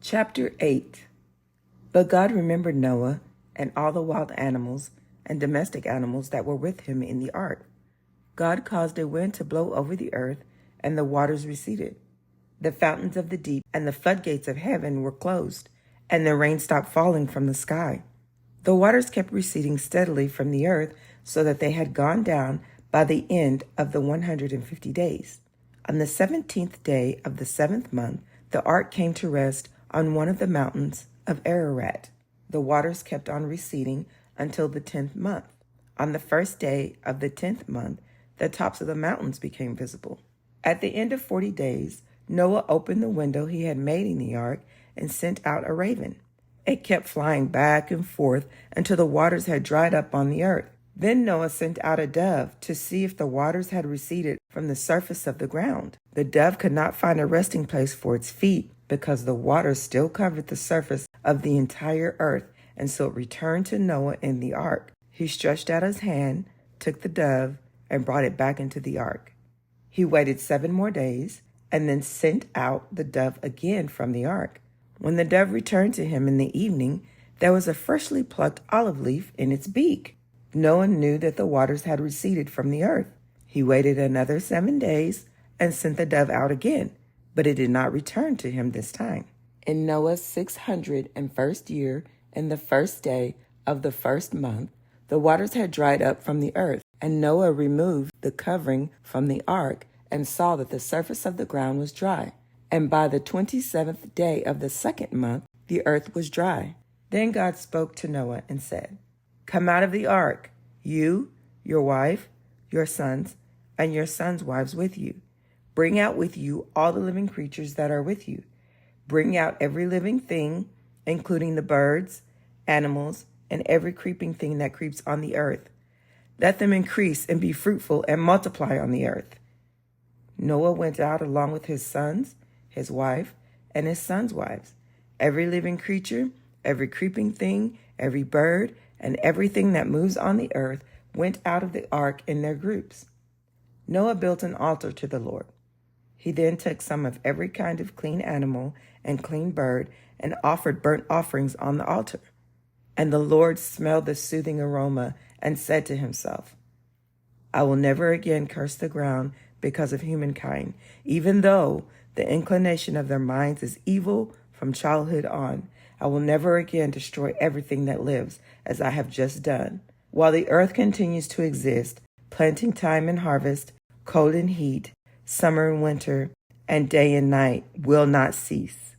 Chapter 8. But God remembered Noah and all the wild animals and domestic animals that were with him in the ark. God caused a wind to blow over the earth, and the waters receded. The fountains of the deep and the floodgates of heaven were closed, and the rain stopped falling from the sky. The waters kept receding steadily from the earth, so that they had gone down by the end of the 150 days. On the 17th day of the 7th month, the ark came to rest on one of the mountains of Ararat. The waters kept on receding until the 10th month. On the first day of the 10th month, the tops of the mountains became visible. At the end of 40 days, Noah opened the window he had made in the ark and sent out a raven. It kept flying back and forth until the waters had dried up on the earth. Then Noah sent out a dove to see if the waters had receded from the surface of the ground. The dove could not find a resting place for its feet because the waters still covered the surface of the entire earth, and so it returned to Noah in the ark. He stretched out his hand, took the dove, and brought it back into the ark. He waited 7 more days, and then sent out the dove again from the ark. When the dove returned to him in the evening, there was a freshly plucked olive leaf in its beak. Noah knew that the waters had receded from the earth. He waited another 7 days and sent the dove out again, but it did not return to him this time. In Noah's 601st year, in the first day of the first month, the waters had dried up from the earth, and Noah removed the covering from the ark and saw that the surface of the ground was dry. And by the 27th day of the 2nd month, the earth was dry. Then God spoke to Noah and said, "Come out of the ark, you, your wife, your sons, and your sons' wives with you. Bring out with you all the living creatures that are with you. Bring out every living thing, including the birds, animals, and every creeping thing that creeps on the earth. Let them increase and be fruitful and multiply on the earth." Noah went out along with his sons, his wife, and his sons' wives. Every living creature, every creeping thing, every bird, and everything that moves on the earth went out of the ark in their groups. Noah built an altar to the Lord. He then took some of every kind of clean animal and clean bird and offered burnt offerings on the altar. And the Lord smelled the soothing aroma and said to himself, "I will never again curse the ground because of humankind, even though the inclination of their minds is evil from childhood on. I will never again destroy everything that lives, as I have just done. While the earth continues to exist, planting time and harvest, cold and heat, summer and winter, and day and night will not cease.